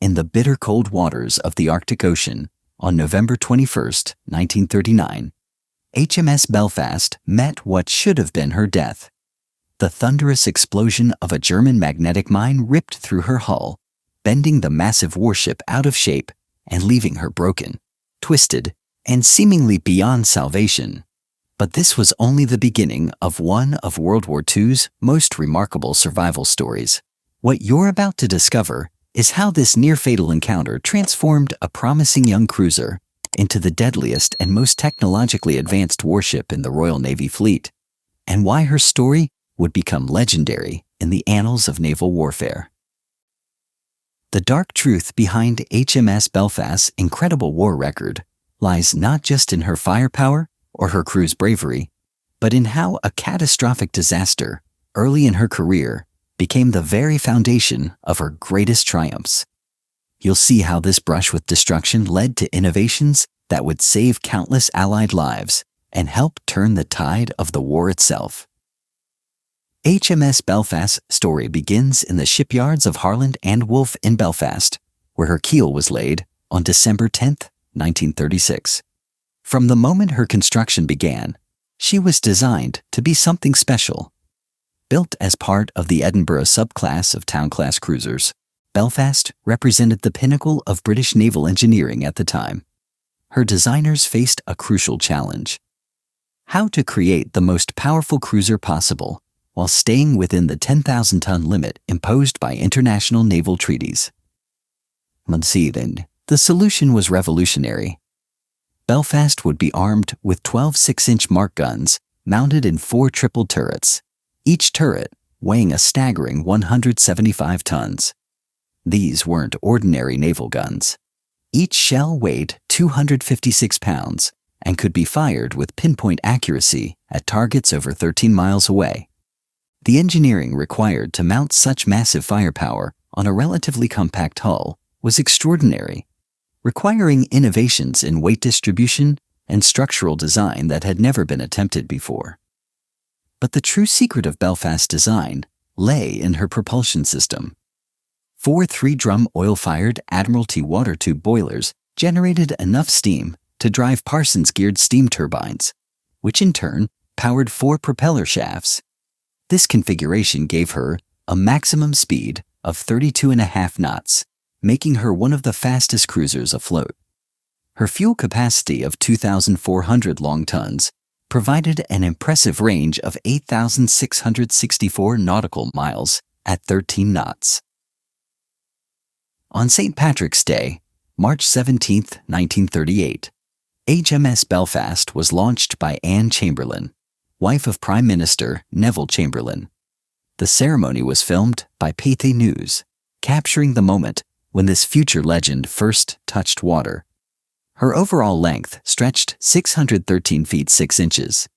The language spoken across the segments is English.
In the bitter cold waters of the Arctic Ocean, on November 21, 1939, HMS Belfast met what should have been her death. The thunderous explosion of a German magnetic mine ripped through her hull, bending the massive warship out of shape and leaving her broken, twisted, and seemingly beyond salvation. But this was only the beginning of one of World War II's most remarkable survival stories. What you're about to discover is how this near-fatal encounter transformed a promising young cruiser into the deadliest and most technologically advanced warship in the Royal Navy fleet, and why her story would become legendary in the annals of naval warfare. The dark truth behind HMS Belfast's incredible war record lies not just in her firepower or her crew's bravery, but in how a catastrophic disaster early in her career became the very foundation of her greatest triumphs. You'll see how this brush with destruction led to innovations that would save countless Allied lives and help turn the tide of the war itself. HMS Belfast's story begins in the shipyards of Harland and Wolff in Belfast, where her keel was laid on December 10, 1936. From the moment her construction began, she was designed to be something special. Built as part of the Edinburgh subclass of town-class cruisers, Belfast represented the pinnacle of British naval engineering at the time. Her designers faced a crucial challenge: how to create the most powerful cruiser possible while staying within the 10,000-ton limit imposed by international naval treaties. The solution was revolutionary. Belfast would be armed with 12 6-inch Mark guns mounted in 4 triple turrets, each turret weighing a staggering 175 tons. These weren't ordinary naval guns. Each shell weighed 256 pounds and could be fired with pinpoint accuracy at targets over 13 miles away. The engineering required to mount such massive firepower on a relatively compact hull was extraordinary, requiring innovations in weight distribution and structural design that had never been attempted before. But the true secret of Belfast's design lay in her propulsion system. 4 3-drum oil-fired Admiralty water tube boilers generated enough steam to drive Parsons-geared steam turbines, which in turn powered 4 propeller shafts. This configuration gave her a maximum speed of 32.5 knots, making her one of the fastest cruisers afloat. Her fuel capacity of 2,400 long tons provided an impressive range of 8,664 nautical miles at 13 knots. On St. Patrick's Day, March 17, 1938, HMS Belfast was launched by Anne Chamberlain, wife of Prime Minister Neville Chamberlain. The ceremony was filmed by Pathé News, capturing the moment when this future legend first touched water. Her overall length stretched 613 feet 6 inches,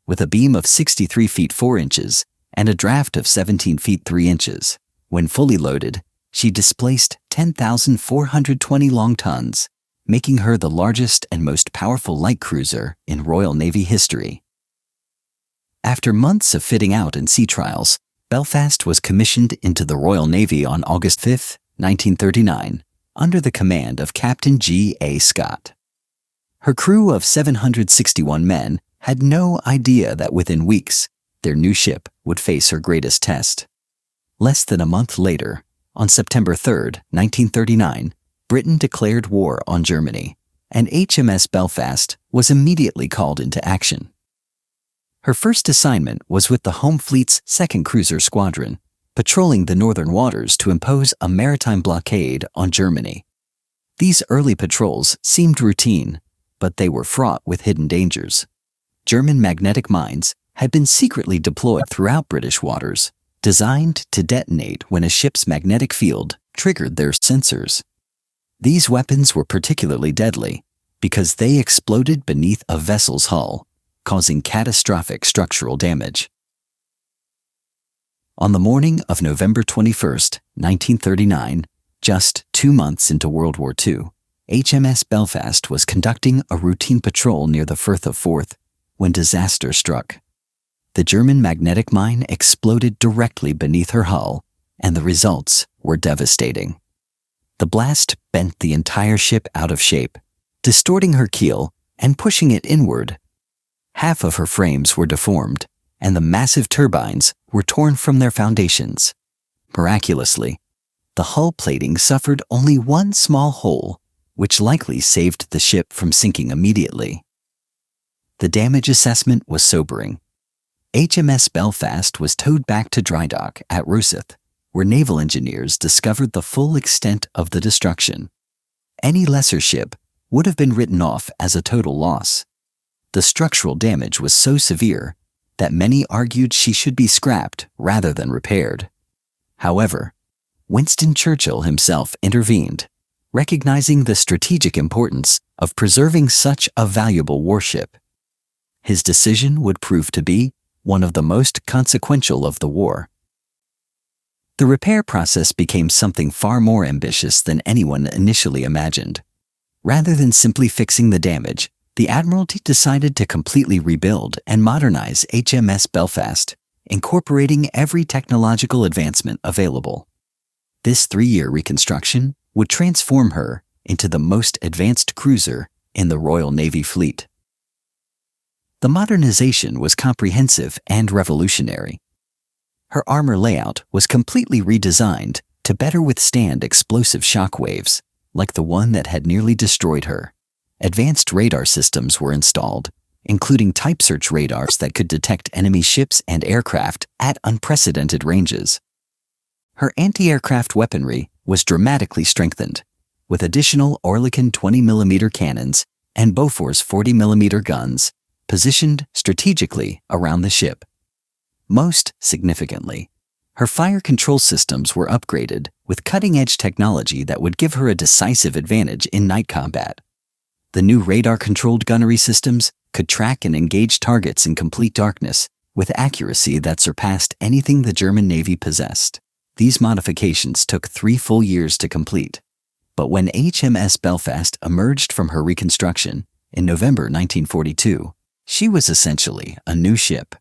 with a beam of 63 feet 4 inches and a draft of 17 feet 3 inches. When fully loaded, she displaced 10,420 long tons, making her the largest and most powerful light cruiser in Royal Navy history. After months of fitting out and sea trials, Belfast was commissioned into the Royal Navy on August 5, 1939, under the command of Captain G. A. Scott. Her crew of 761 men had no idea that within weeks, their new ship would face her greatest test. Less than a month later, on September 3, 1939, Britain declared war on Germany, and HMS Belfast was immediately called into action. Her first assignment was with the Home Fleet's 2nd Cruiser Squadron, patrolling the northern waters to impose a maritime blockade on Germany. These early patrols seemed routine, but they were fraught with hidden dangers. German magnetic mines had been secretly deployed throughout British waters, designed to detonate when a ship's magnetic field triggered their sensors. These weapons were particularly deadly because they exploded beneath a vessel's hull, causing catastrophic structural damage. On the morning of November 21, 1939, just 2 months into World War II, HMS Belfast was conducting a routine patrol near the Firth of Forth when disaster struck. The German magnetic mine exploded directly beneath her hull, and the results were devastating. The blast bent the entire ship out of shape, distorting her keel and pushing it inward. Half of her frames were deformed, and the massive turbines were torn from their foundations. Miraculously, the hull plating suffered only one small hole, which likely saved the ship from sinking immediately. The damage assessment was sobering. HMS Belfast was towed back to dry dock at Rosyth, where naval engineers discovered the full extent of the destruction. Any lesser ship would have been written off as a total loss. The structural damage was so severe that many argued she should be scrapped rather than repaired. However, Winston Churchill himself intervened, recognizing the strategic importance of preserving such a valuable warship. His decision would prove to be one of the most consequential of the war. The repair process became something far more ambitious than anyone initially imagined. Rather than simply fixing the damage, the Admiralty decided to completely rebuild and modernize HMS Belfast, incorporating every technological advancement available. This 3-year reconstruction would transform her into the most advanced cruiser in the Royal Navy fleet. The modernization was comprehensive and revolutionary. Her armor layout was completely redesigned to better withstand explosive shock waves, like the one that had nearly destroyed her. Advanced radar systems were installed, including type search radars that could detect enemy ships and aircraft at unprecedented ranges. Her anti-aircraft weaponry was dramatically strengthened, with additional Oerlikon 20mm cannons and Bofors 40mm guns positioned strategically around the ship. Most significantly, her fire control systems were upgraded with cutting-edge technology that would give her a decisive advantage in night combat. The new radar-controlled gunnery systems could track and engage targets in complete darkness with accuracy that surpassed anything the German Navy possessed. These modifications took 3 full years to complete. But when HMS Belfast emerged from her reconstruction in November 1942, she was essentially a new ship.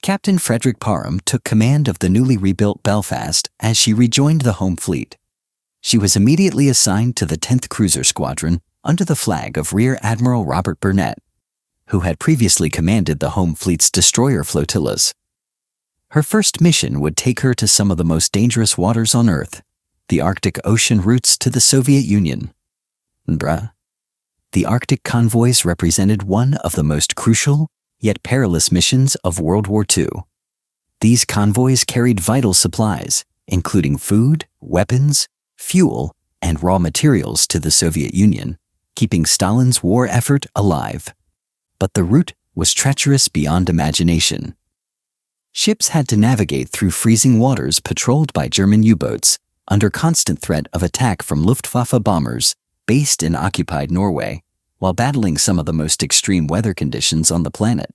Captain Frederick Parham took command of the newly rebuilt Belfast as she rejoined the home fleet. She was immediately assigned to the 10th Cruiser Squadron under the flag of Rear Admiral Robert Burnett, who had previously commanded the home fleet's destroyer flotillas. Her first mission would take her to some of the most dangerous waters on Earth, the Arctic Ocean routes to the Soviet Union. The Arctic convoys represented one of the most crucial yet perilous missions of World War II. These convoys carried vital supplies, including food, weapons, fuel, and raw materials to the Soviet Union, keeping Stalin's war effort alive. But the route was treacherous beyond imagination. Ships had to navigate through freezing waters patrolled by German U-boats, under constant threat of attack from Luftwaffe bombers based in occupied Norway, while battling some of the most extreme weather conditions on the planet.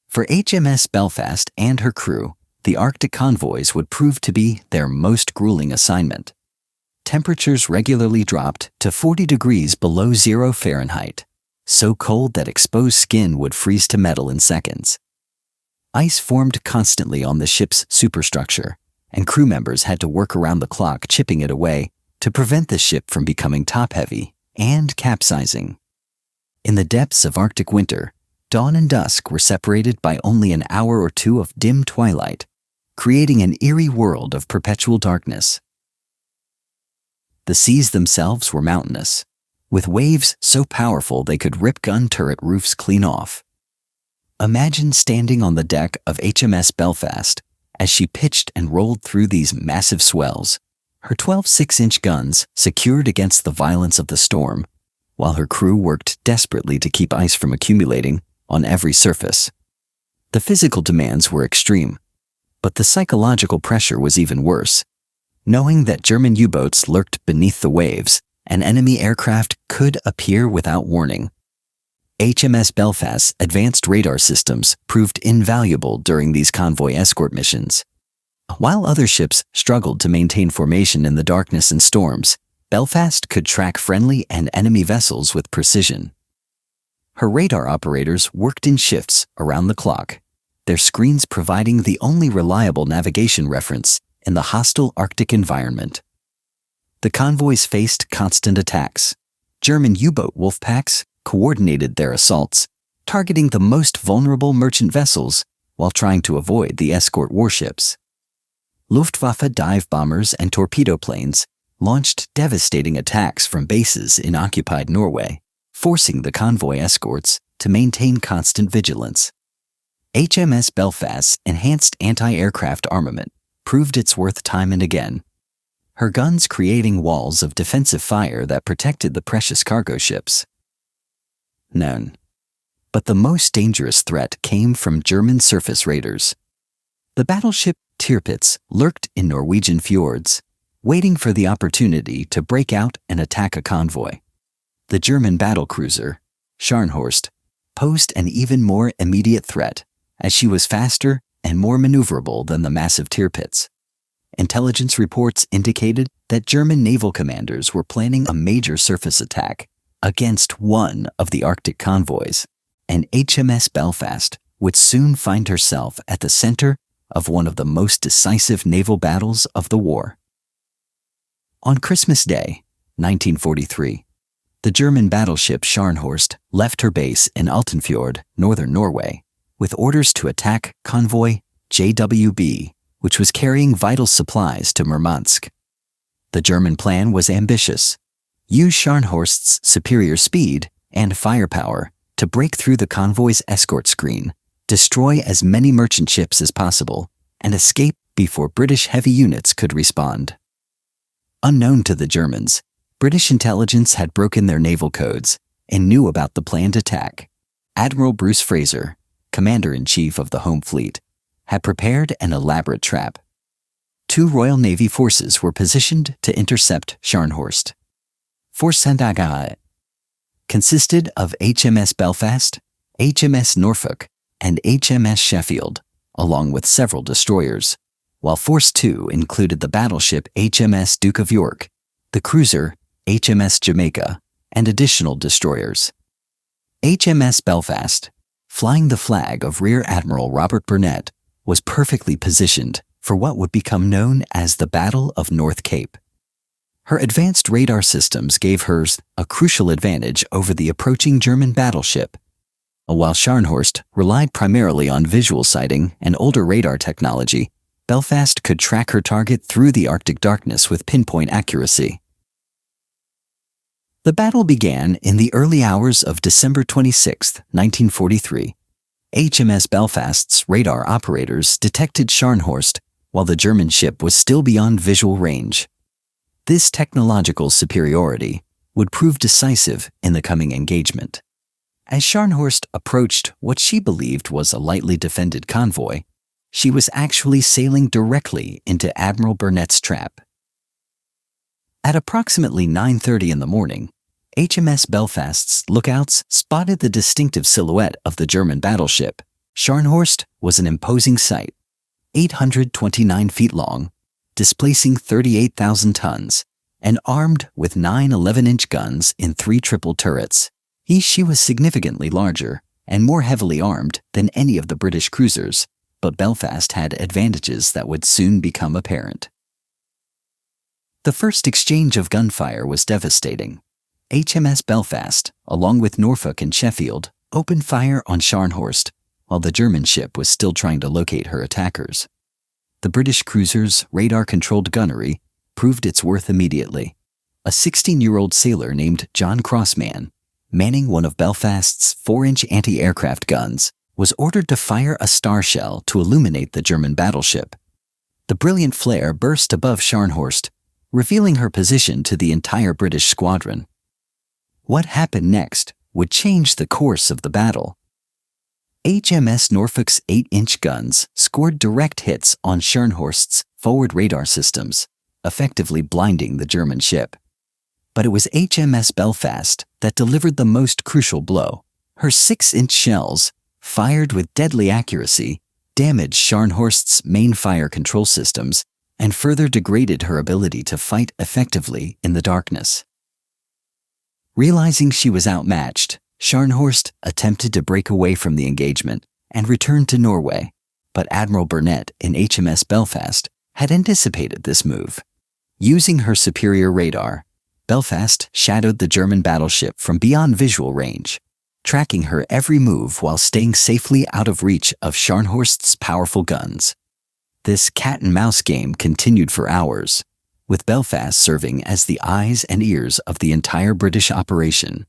For HMS Belfast and her crew, the Arctic convoys would prove to be their most grueling assignment. Temperatures regularly dropped to 40 degrees below 0 Fahrenheit, so cold that exposed skin would freeze to metal in seconds. Ice formed constantly on the ship's superstructure, and crew members had to work around the clock chipping it away to prevent the ship from becoming top-heavy and capsizing. In the depths of Arctic winter, dawn and dusk were separated by only an hour or two of dim twilight, creating an eerie world of perpetual darkness. The seas themselves were mountainous, with waves so powerful they could rip gun turret roofs clean off. Imagine standing on the deck of HMS Belfast as she pitched and rolled through these massive swells, her 12 6-inch guns secured against the violence of the storm, while her crew worked desperately to keep ice from accumulating on every surface. The physical demands were extreme, but the psychological pressure was even worse. Knowing that German U-boats lurked beneath the waves and enemy aircraft could appear without warning. HMS Belfast's advanced radar systems proved invaluable during these convoy escort missions. While other ships struggled to maintain formation in the darkness and storms, Belfast could track friendly and enemy vessels with precision. Her radar operators worked in shifts around the clock, their screens providing the only reliable navigation reference in the hostile Arctic environment. The convoys faced constant attacks. German U-boat wolf packs coordinated their assaults, targeting the most vulnerable merchant vessels while trying to avoid the escort warships. Luftwaffe dive bombers and torpedo planes launched devastating attacks from bases in occupied Norway, forcing the convoy escorts to maintain constant vigilance. HMS Belfast's enhanced anti-aircraft armament proved its worth time and again, her guns creating walls of defensive fire that protected the precious cargo ships. Known. But the most dangerous threat came from German surface raiders. The battleship Tirpitz lurked in Norwegian fjords, waiting for the opportunity to break out and attack a convoy. The German battlecruiser, Scharnhorst, posed an even more immediate threat, as she was faster and more maneuverable than the massive Tirpitz. Intelligence reports indicated that German naval commanders were planning a major surface attack against one of the Arctic convoys, and HMS Belfast would soon find herself at the center of one of the most decisive naval battles of the war. On Christmas Day, 1943, the German battleship Scharnhorst left her base in Altenfjord, northern Norway, with orders to attack convoy JWB, which was carrying vital supplies to Murmansk. The German plan was ambitious: use Scharnhorst's superior speed and firepower to break through the convoy's escort screen, destroy as many merchant ships as possible, and escape before British heavy units could respond. Unknown to the Germans, British intelligence had broken their naval codes and knew about the planned attack. Admiral Bruce Fraser, Commander-in-Chief of the Home Fleet, had prepared an elaborate trap. 2 Royal Navy forces were positioned to intercept Scharnhorst. Forsendagaet consisted of HMS Belfast, HMS Norfolk, and HMS Sheffield, along with several destroyers, while Force 2 included the battleship HMS Duke of York, the cruiser HMS Jamaica, and additional destroyers. HMS Belfast, flying the flag of Rear Admiral Robert Burnett, was perfectly positioned for what would become known as the Battle of North Cape. Her advanced radar systems gave hers a crucial advantage over the approaching German battleship. While Scharnhorst relied primarily on visual sighting and older radar technology, Belfast could track her target through the Arctic darkness with pinpoint accuracy. The battle began in the early hours of December 26, 1943. HMS Belfast's radar operators detected Scharnhorst while the German ship was still beyond visual range. This technological superiority would prove decisive in the coming engagement. As Scharnhorst approached what she believed was a lightly defended convoy, she was actually sailing directly into Admiral Burnett's trap. At approximately 9:30 in the morning, HMS Belfast's lookouts spotted the distinctive silhouette of the German battleship. Scharnhorst was an imposing sight, 829 feet long, displacing 38,000 tons, and armed with 9 11-inch guns in 3 triple turrets. She was significantly larger and more heavily armed than any of the British cruisers, but Belfast had advantages that would soon become apparent. The first exchange of gunfire was devastating. HMS Belfast, along with Norfolk and Sheffield, opened fire on Scharnhorst, while the German ship was still trying to locate her attackers. The British cruiser's radar-controlled gunnery proved its worth immediately. A 16-year-old sailor named John Crossman, manning one of Belfast's 4-inch anti-aircraft guns, was ordered to fire a star shell to illuminate the German battleship. The brilliant flare burst above Scharnhorst, revealing her position to the entire British squadron. What happened next would change the course of the battle. HMS Norfolk's 8-inch guns scored direct hits on Scharnhorst's forward radar systems, effectively blinding the German ship. But it was HMS Belfast that delivered the most crucial blow. Her 6-inch shells, fired with deadly accuracy, damaged Scharnhorst's main fire control systems and further degraded her ability to fight effectively in the darkness. Realizing she was outmatched, Scharnhorst attempted to break away from the engagement and return to Norway, but Admiral Burnett in HMS Belfast had anticipated this move. Using her superior radar, Belfast shadowed the German battleship from beyond visual range, tracking her every move while staying safely out of reach of Scharnhorst's powerful guns. This cat-and-mouse game continued for hours, with Belfast serving as the eyes and ears of the entire British operation.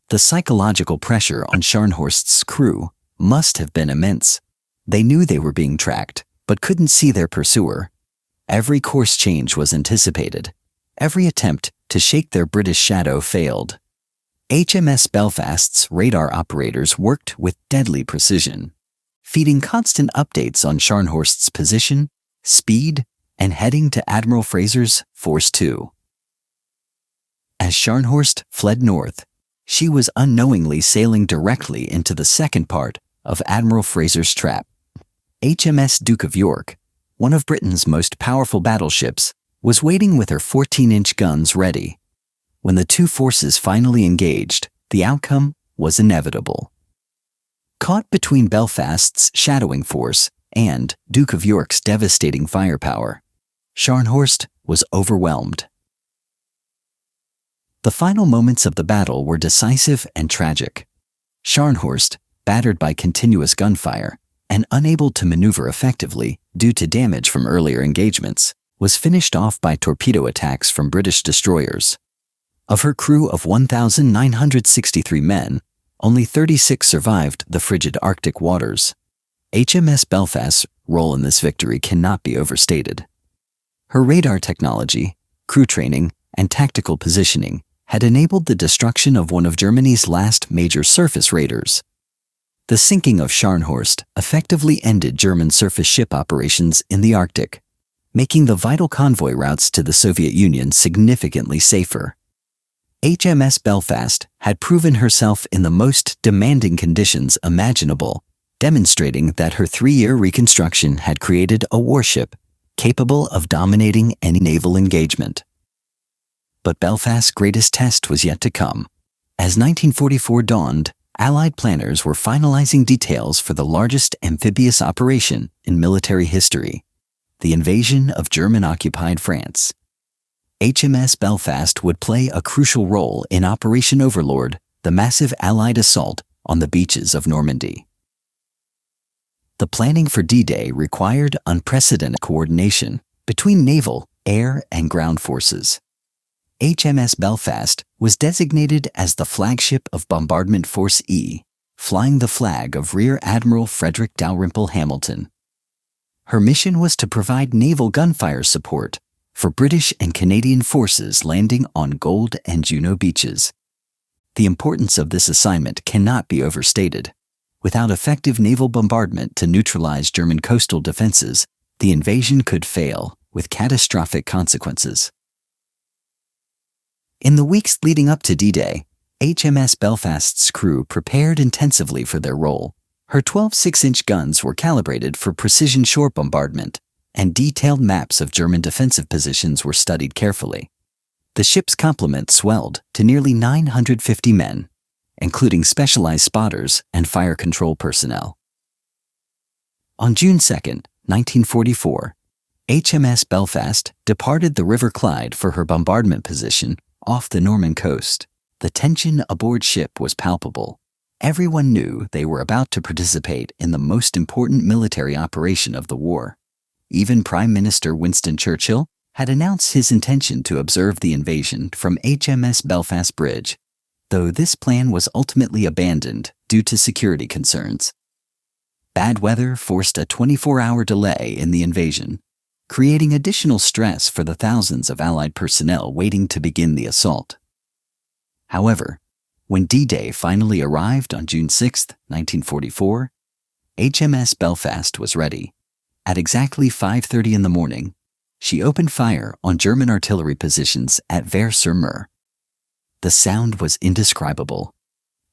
The psychological pressure on Scharnhorst's crew must have been immense. They knew they were being tracked, but couldn't see their pursuer. Every course change was anticipated. Every attempt to shake their British shadow failed. HMS Belfast's radar operators worked with deadly precision, feeding constant updates on Scharnhorst's position, speed, and heading to Admiral Fraser's Force 2. As Scharnhorst fled north, she was unknowingly sailing directly into the second part of Admiral Fraser's trap. HMS Duke of York, one of Britain's most powerful battleships, was waiting with her 14-inch guns ready. When the two forces finally engaged, the outcome was inevitable. Caught between Belfast's shadowing force and Duke of York's devastating firepower, Scharnhorst was overwhelmed. The final moments of the battle were decisive and tragic. Scharnhorst, battered by continuous gunfire and unable to maneuver effectively due to damage from earlier engagements, was finished off by torpedo attacks from British destroyers. Of her crew of 1,963 men, only 36 survived the frigid Arctic waters. HMS Belfast's role in this victory cannot be overstated. Her radar technology, crew training, and tactical positioning had enabled the destruction of one of Germany's last major surface raiders. The sinking of Scharnhorst effectively ended German surface ship operations in the Arctic, making the vital convoy routes to the Soviet Union significantly safer. HMS Belfast had proven herself in the most demanding conditions imaginable, demonstrating that her 3-year reconstruction had created a warship capable of dominating any naval engagement. But Belfast's greatest test was yet to come. As 1944 dawned, Allied planners were finalizing details for the largest amphibious operation in military history, the invasion of German-occupied France. HMS Belfast would play a crucial role in Operation Overlord, the massive Allied assault on the beaches of Normandy. The planning for D-Day required unprecedented coordination between naval, air, and ground forces. HMS Belfast was designated as the flagship of Bombardment Force E, flying the flag of Rear Admiral Frederick Dalrymple Hamilton. Her mission was to provide naval gunfire support for British and Canadian forces landing on Gold and Juno beaches. The importance of this assignment cannot be overstated. Without effective naval bombardment to neutralize German coastal defenses, the invasion could fail, with catastrophic consequences. In the weeks leading up to D-Day, HMS Belfast's crew prepared intensively for their role. Her 12 6-inch guns were calibrated for precision shore bombardment, and detailed maps of German defensive positions were studied carefully. The ship's complement swelled to nearly 950 men, including specialized spotters and fire control personnel. On June 2, 1944, HMS Belfast departed the River Clyde for her bombardment position off the Norman coast. The tension aboard ship was palpable. Everyone knew they were about to participate in the most important military operation of the war. Even Prime Minister Winston Churchill had announced his intention to observe the invasion from HMS Belfast Bridge, though this plan was ultimately abandoned due to security concerns. Bad weather forced a 24-hour delay in the invasion, creating additional stress for the thousands of Allied personnel waiting to begin the assault. However, when D-Day finally arrived on June 6, 1944, HMS Belfast was ready. At exactly 5:30 in the morning, she opened fire on German artillery positions at Vers-sur-Mer. The sound was indescribable.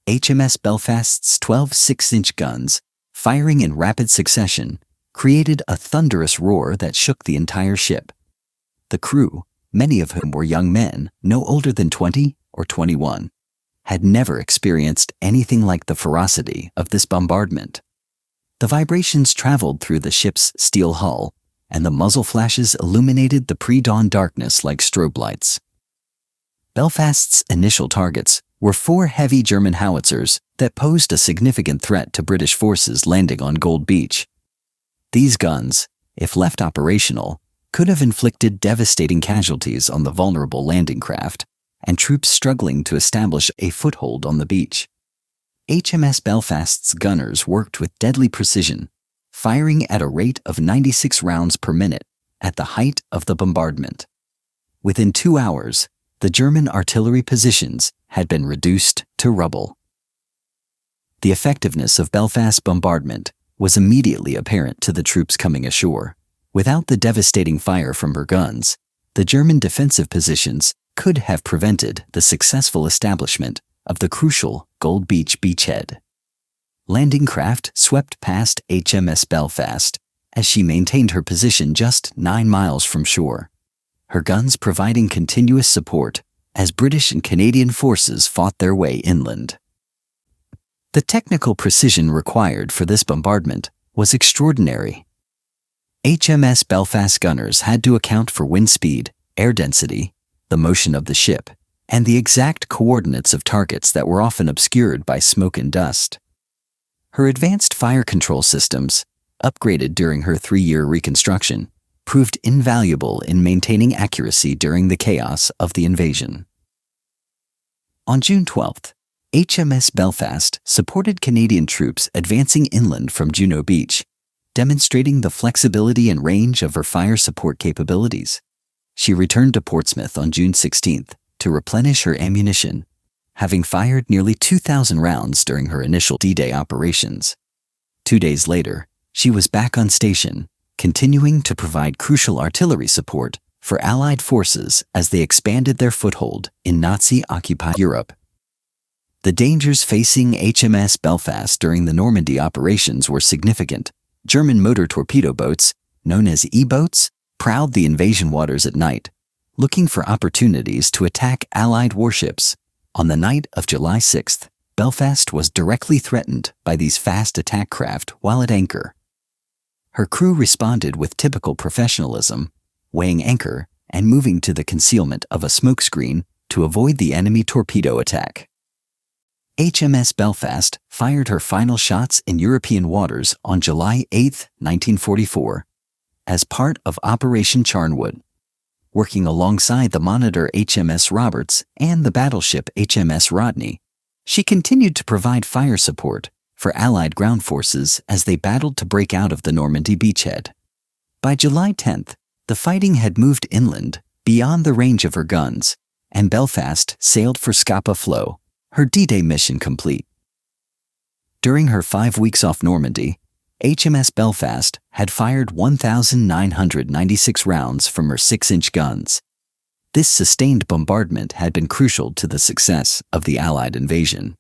HMS Belfast's 12 6-inch guns, firing in rapid succession, created a thunderous roar that shook the entire ship. The crew, many of whom were young men, no older than 20 or 21, had never experienced anything like the ferocity of this bombardment. The vibrations traveled through the ship's steel hull and the muzzle flashes illuminated the pre-dawn darkness like strobe lights. Belfast's initial targets were 4 heavy German howitzers that posed a significant threat to British forces landing on Gold Beach. These guns, if left operational, could have inflicted devastating casualties on the vulnerable landing craft and troops struggling to establish a foothold on the beach. HMS Belfast's gunners worked with deadly precision, firing at a rate of 96 rounds per minute at the height of the bombardment. Within 2 hours, the German artillery positions had been reduced to rubble. The effectiveness of Belfast's bombardment was immediately apparent to the troops coming ashore. Without the devastating fire from her guns, the German defensive positions could have prevented the successful establishment of the crucial Gold Beach beachhead. Landing craft swept past HMS Belfast as she maintained her position just 9 miles from shore, her guns providing continuous support as British and Canadian forces fought their way inland. The technical precision required for this bombardment was extraordinary. HMS Belfast gunners had to account for wind speed, air density, the motion of the ship, and the exact coordinates of targets that were often obscured by smoke and dust. Her advanced fire control systems, upgraded during her 3-year reconstruction, proved invaluable in maintaining accuracy during the chaos of the invasion. On June 12th, HMS Belfast supported Canadian troops advancing inland from Juno Beach, demonstrating the flexibility and range of her fire support capabilities. She returned to Portsmouth on June 16th to replenish her ammunition, having fired nearly 2,000 rounds during her initial D-Day operations. 2 days later, she was back on station, continuing to provide crucial artillery support for Allied forces as they expanded their foothold in Nazi-occupied Europe. The dangers facing HMS Belfast during the Normandy operations were significant. German motor torpedo boats, known as E-boats, prowled the invasion waters at night, looking for opportunities to attack Allied warships. On the night of July 6th, Belfast was directly threatened by these fast attack craft while at anchor. Her crew responded with typical professionalism, weighing anchor and moving to the concealment of a smokescreen to avoid the enemy torpedo attack. HMS Belfast fired her final shots in European waters on July 8, 1944, as part of Operation Charnwood, working alongside the monitor HMS Roberts and the battleship HMS Rodney. She continued to provide fire support for Allied ground forces as they battled to break out of the Normandy beachhead. By July 10th, the fighting had moved inland beyond the range of her guns, and Belfast sailed for Scapa Flow, her D-Day mission complete. During her 5 weeks off Normandy, HMS Belfast had fired 1,996 rounds from her 6-inch guns. This sustained bombardment had been crucial to the success of the Allied invasion.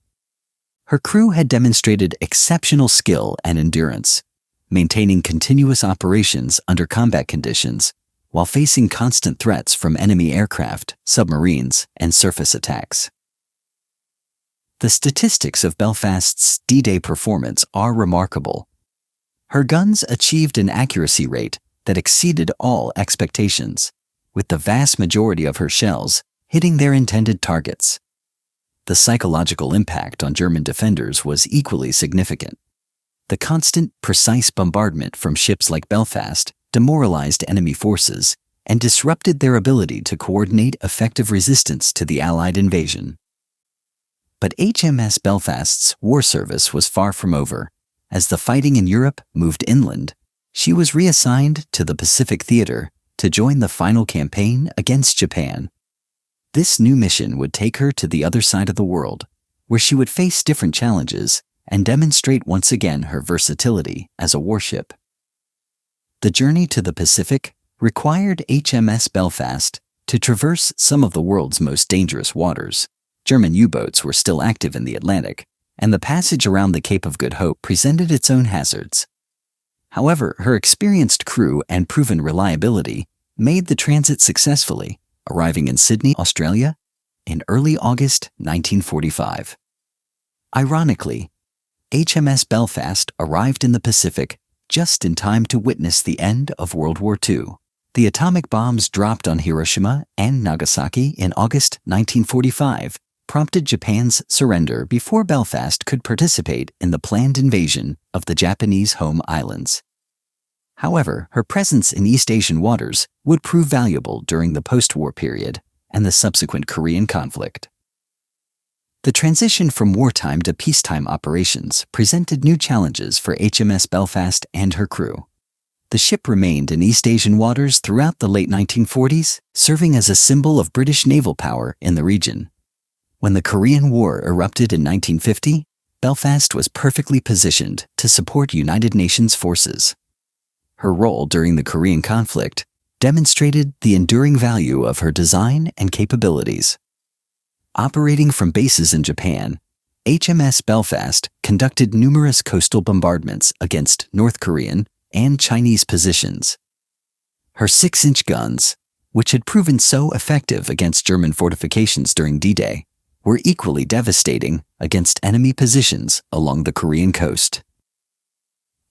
Her crew had demonstrated exceptional skill and endurance, maintaining continuous operations under combat conditions while facing constant threats from enemy aircraft, submarines, and surface attacks. The statistics of Belfast's D-Day performance are remarkable. Her guns achieved an accuracy rate that exceeded all expectations, with the vast majority of her shells hitting their intended targets. The psychological impact on German defenders was equally significant. The constant, precise bombardment from ships like Belfast demoralized enemy forces and disrupted their ability to coordinate effective resistance to the Allied invasion. But HMS Belfast's war service was far from over. As the fighting in Europe moved inland, she was reassigned to the Pacific Theater to join the final campaign against Japan. This new mission would take her to the other side of the world, where she would face different challenges and demonstrate once again her versatility as a warship. The journey to the Pacific required HMS Belfast to traverse some of the world's most dangerous waters. German U-boats were still active in the Atlantic, and the passage around the Cape of Good Hope presented its own hazards. However, her experienced crew and proven reliability made the transit successfully, arriving in Sydney, Australia, in early August 1945. Ironically, HMS Belfast arrived in the Pacific just in time to witness the end of World War II. The atomic bombs dropped on Hiroshima and Nagasaki in August 1945 prompted Japan's surrender before Belfast could participate in the planned invasion of the Japanese home islands. However, her presence in East Asian waters would prove valuable during the post-war period and the subsequent Korean conflict. The transition from wartime to peacetime operations presented new challenges for HMS Belfast and her crew. The ship remained in East Asian waters throughout the late 1940s, serving as a symbol of British naval power in the region. When the Korean War erupted in 1950, Belfast was perfectly positioned to support United Nations forces. Her role during the Korean conflict demonstrated the enduring value of her design and capabilities. Operating from bases in Japan, HMS Belfast conducted numerous coastal bombardments against North Korean and Chinese positions. Her 6-inch guns, which had proven so effective against German fortifications during D-Day, were equally devastating against enemy positions along the Korean coast.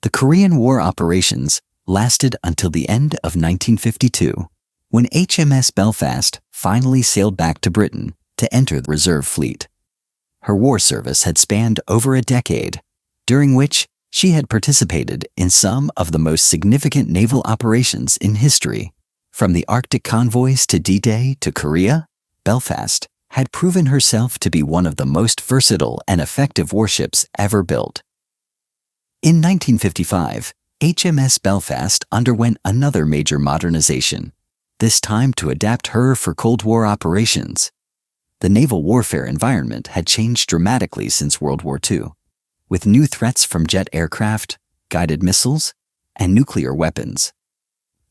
The Korean War operations lasted until the end of 1952, when HMS Belfast finally sailed back to Britain to enter the reserve fleet. Her war service had spanned over a decade, during which she had participated in some of the most significant naval operations in history. From the Arctic convoys to D-Day to Korea, Belfast had proven herself to be one of the most versatile and effective warships ever built. In 1955, HMS Belfast underwent another major modernization, this time to adapt her for Cold War operations. The naval warfare environment had changed dramatically since World War II, with new threats from jet aircraft, guided missiles, and nuclear weapons.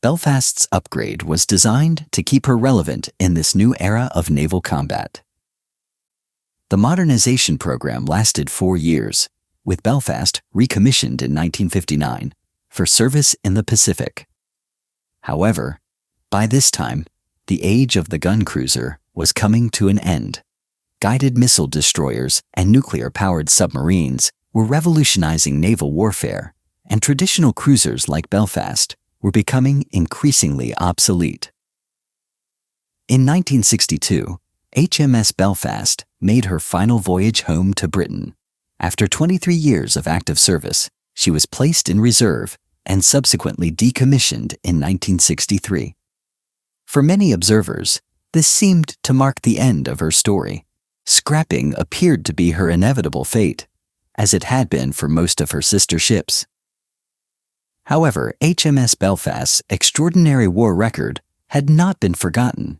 Belfast's upgrade was designed to keep her relevant in this new era of naval combat. The modernization program lasted 4 years, with Belfast recommissioned in 1959 for service in the Pacific. However, by this time, the age of the gun cruiser was coming to an end. Guided missile destroyers and nuclear-powered submarines were revolutionizing naval warfare, and traditional cruisers like Belfast were becoming increasingly obsolete. In 1962, HMS Belfast made her final voyage home to Britain. After 23 years of active service, she was placed in reserve and subsequently decommissioned in 1963. For many observers, this seemed to mark the end of her story. Scrapping appeared to be her inevitable fate, as it had been for most of her sister ships. However, HMS Belfast's extraordinary war record had not been forgotten.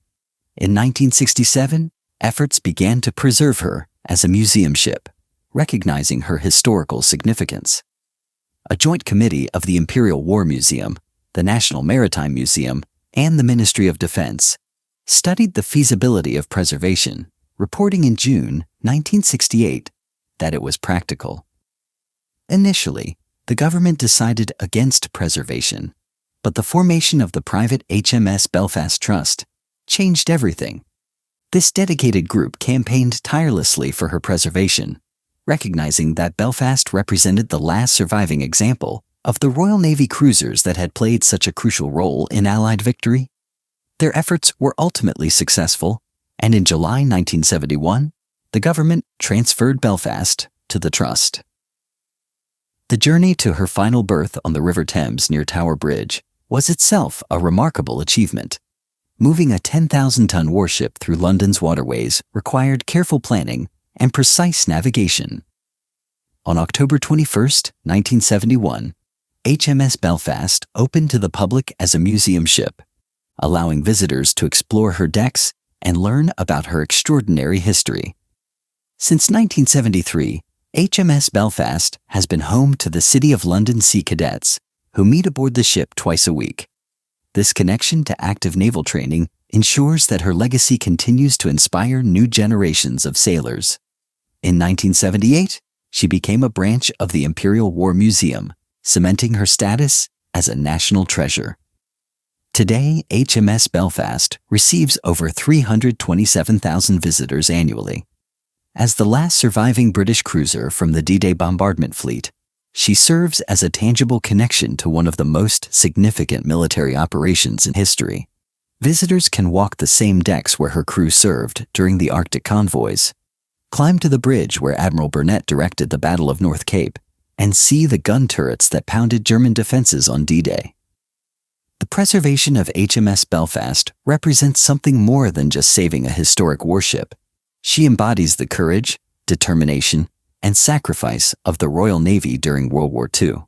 In 1967, efforts began to preserve her as a museum ship, recognizing her historical significance. A joint committee of the Imperial War Museum, the National Maritime Museum, and the Ministry of Defense studied the feasibility of preservation, reporting in June 1968 that it was practical. Initially, the government decided against preservation, but the formation of the private HMS Belfast Trust changed everything. This dedicated group campaigned tirelessly for her preservation, recognizing that Belfast represented the last surviving example of the Royal Navy cruisers that had played such a crucial role in Allied victory. Their efforts were ultimately successful, and in July 1971, the government transferred Belfast to the Trust. The journey to her final berth on the River Thames near Tower Bridge was itself a remarkable achievement. Moving a 10,000-ton warship through London's waterways required careful planning and precise navigation. On October 21, 1971, HMS Belfast opened to the public as a museum ship, allowing visitors to explore her decks and learn about her extraordinary history. Since 1973, HMS Belfast has been home to the City of London Sea Cadets, who meet aboard the ship twice a week. This connection to active naval training ensures that her legacy continues to inspire new generations of sailors. In 1978, she became a branch of the Imperial War Museum, cementing her status as a national treasure. Today, HMS Belfast receives over 327,000 visitors annually. As the last surviving British cruiser from the D-Day bombardment fleet, She serves as a tangible connection to one of the most significant military operations in history. Visitors can walk the same decks where her crew served during the Arctic convoys, climb to the bridge where Admiral Burnett directed the Battle of North Cape, and see the gun turrets that pounded German defenses on D-Day. The preservation of HMS Belfast represents something more than just saving a historic warship. She embodies the courage, determination, and sacrifice of the Royal Navy during World War II.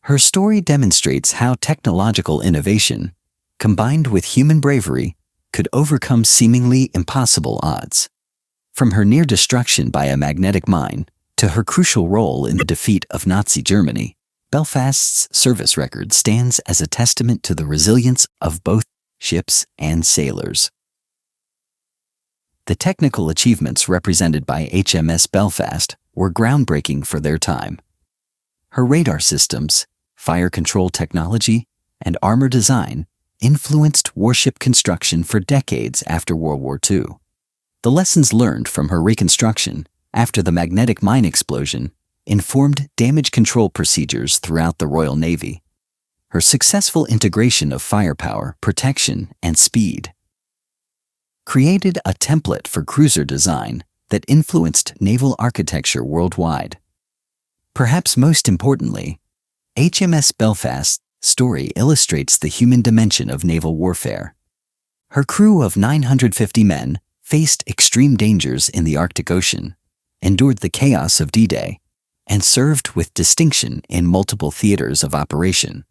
Her story demonstrates how technological innovation, combined with human bravery, could overcome seemingly impossible odds. From her near destruction by a magnetic mine to her crucial role in the defeat of Nazi Germany, Belfast's service record stands as a testament to the resilience of both ships and sailors. The technical achievements represented by HMS Belfast were groundbreaking for their time. Her radar systems, fire control technology, and armor design influenced warship construction for decades after World War II. The lessons learned from her reconstruction after the magnetic mine explosion informed damage control procedures throughout the Royal Navy. Her successful integration of firepower, protection, and speed created a template for cruiser design that influenced naval architecture worldwide. Perhaps most importantly, HMS Belfast's story illustrates the human dimension of naval warfare. Her crew of 950 men faced extreme dangers in the Arctic Ocean, endured the chaos of D-Day, and served with distinction in multiple theaters of operation.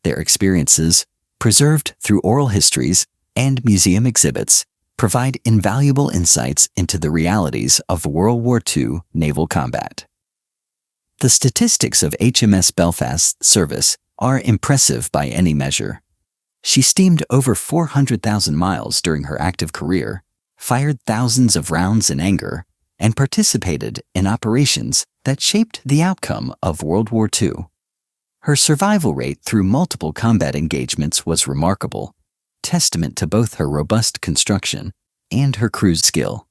Their experiences, preserved through oral histories and museum exhibits, provide invaluable insights into the realities of World War II naval combat. The statistics of HMS Belfast's service are impressive by any measure. She steamed over 400,000 miles during her active career, fired thousands of rounds in anger, and participated in operations that shaped the outcome of World War II. Her survival rate through multiple combat engagements was remarkable, testament to both her robust construction and her crew's skill.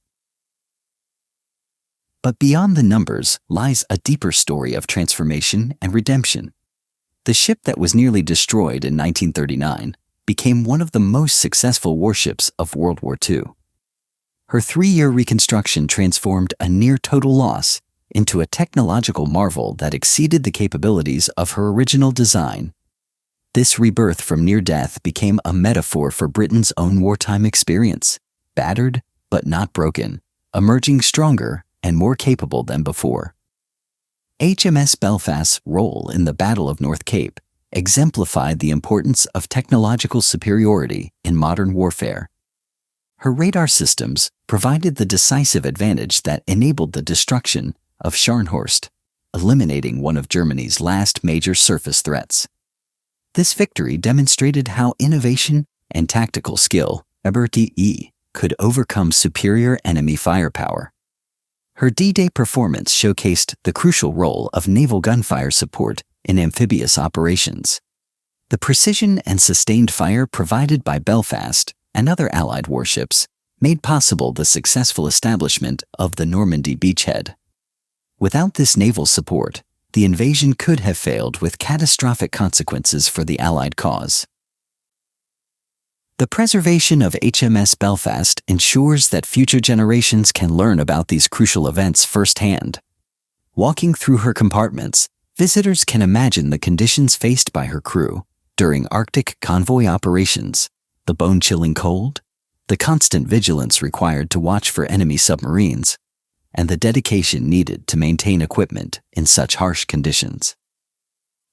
But beyond the numbers lies a deeper story of transformation and redemption. The ship that was nearly destroyed in 1939 became one of the most successful warships of World War II. Her 3-year reconstruction transformed a near-total loss into a technological marvel that exceeded the capabilities of her original design. This rebirth from near death became a metaphor for Britain's own wartime experience, battered but not broken, emerging stronger and more capable than before. HMS Belfast's role in the Battle of North Cape exemplified the importance of technological superiority in modern warfare. Her radar systems provided the decisive advantage that enabled the destruction of Scharnhorst, eliminating one of Germany's last major surface threats. This victory demonstrated how innovation and tactical skill, ability, could overcome superior enemy firepower. Her D-Day performance showcased the crucial role of naval gunfire support in amphibious operations. The precision and sustained fire provided by Belfast and other Allied warships made possible the successful establishment of the Normandy beachhead. Without this naval support, the invasion could have failed with catastrophic consequences for the Allied cause. The preservation of HMS Belfast ensures that future generations can learn about these crucial events firsthand. Walking through her compartments, visitors can imagine the conditions faced by her crew during Arctic convoy operations, the bone-chilling cold, the constant vigilance required to watch for enemy submarines, and the dedication needed to maintain equipment in such harsh conditions.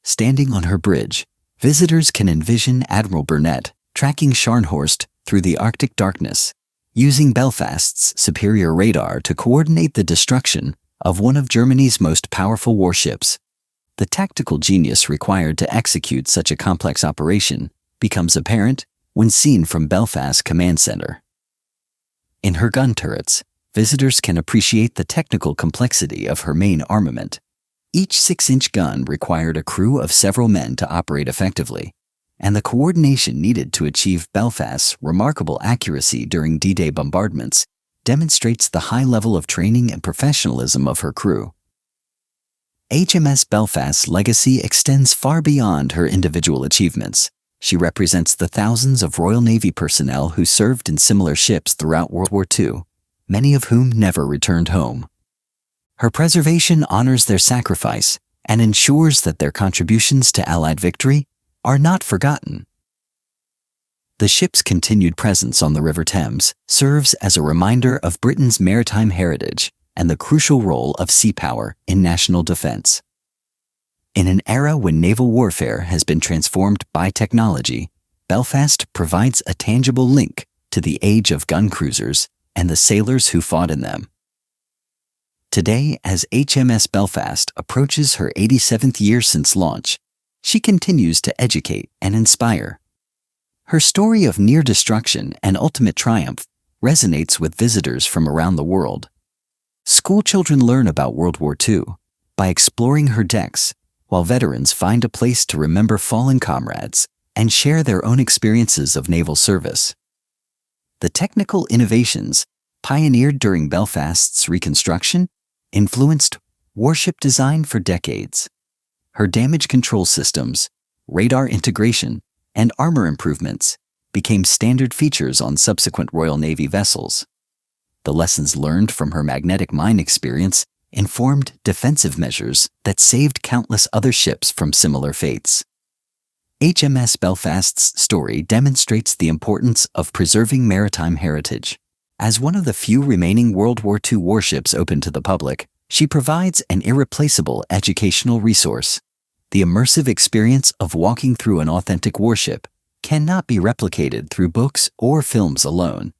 Standing on her bridge, visitors can envision Admiral Burnett tracking Scharnhorst through the Arctic darkness, using Belfast's superior radar to coordinate the destruction of one of Germany's most powerful warships. The tactical genius required to execute such a complex operation becomes apparent when seen from Belfast's command center. In her gun turrets, visitors can appreciate the technical complexity of her main armament. Each 6-inch gun required a crew of several men to operate effectively, and the coordination needed to achieve Belfast's remarkable accuracy during D-Day bombardments demonstrates the high level of training and professionalism of her crew. HMS Belfast's legacy extends far beyond her individual achievements. She represents the thousands of Royal Navy personnel who served in similar ships throughout World War II, many of whom never returned home. Her preservation honors their sacrifice and ensures that their contributions to Allied victory are not forgotten. The ship's continued presence on the River Thames serves as a reminder of Britain's maritime heritage and the crucial role of sea power in national defense. In an era when naval warfare has been transformed by technology, Belfast provides a tangible link to the age of gun cruisers and the sailors who fought in them. Today, as HMS Belfast approaches her 87th year since launch, she continues to educate and inspire. Her story of near destruction and ultimate triumph resonates with visitors from around the world. Schoolchildren learn about World War II by exploring her decks, while veterans find a place to remember fallen comrades and share their own experiences of naval service. The technical innovations pioneered during Belfast's reconstruction influenced warship design for decades. Her damage control systems, radar integration, and armor improvements became standard features on subsequent Royal Navy vessels. The lessons learned from her magnetic mine experience informed defensive measures that saved countless other ships from similar fates. HMS Belfast's story demonstrates the importance of preserving maritime heritage. As one of the few remaining World War II warships open to the public, she provides an irreplaceable educational resource. The immersive experience of walking through an authentic warship cannot be replicated through books or films alone.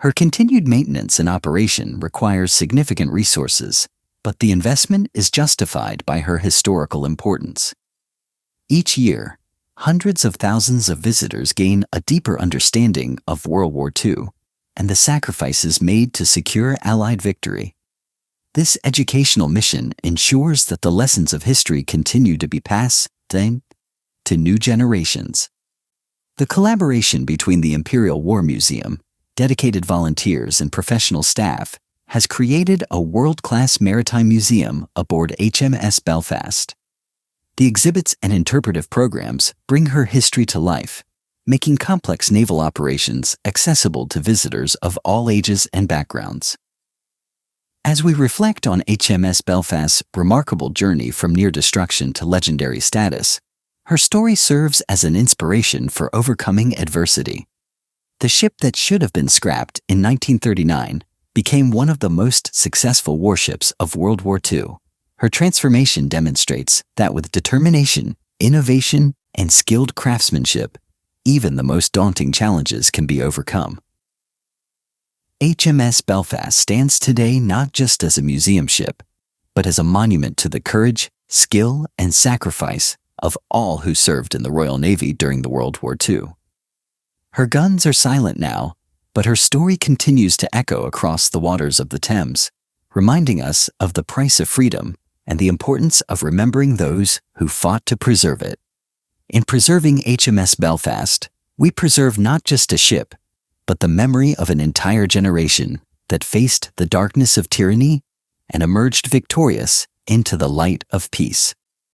Her continued maintenance and operation requires significant resources, but the investment is justified by her historical importance. Each year, hundreds of thousands of visitors gain a deeper understanding of World War II and the sacrifices made to secure Allied victory. This educational mission ensures that the lessons of history continue to be passed down to new generations. The collaboration between the Imperial War Museum, dedicated volunteers, and professional staff has created a world-class maritime museum aboard HMS Belfast. The exhibits and interpretive programs bring her history to life, making complex naval operations accessible to visitors of all ages and backgrounds. As we reflect on HMS Belfast's remarkable journey from near destruction to legendary status, her story serves as an inspiration for overcoming adversity. The ship that should have been scrapped in 1939 became one of the most successful warships of World War II. Her transformation demonstrates that with determination, innovation, and skilled craftsmanship, even the most daunting challenges can be overcome. HMS Belfast stands today not just as a museum ship, but as a monument to the courage, skill, and sacrifice of all who served in the Royal Navy during the World War II. Her guns are silent now, but her story continues to echo across the waters of the Thames, reminding us of the price of freedom and the importance of remembering those who fought to preserve it. In preserving HMS Belfast, we preserve not just a ship, but the memory of an entire generation that faced the darkness of tyranny and emerged victorious into the light of peace.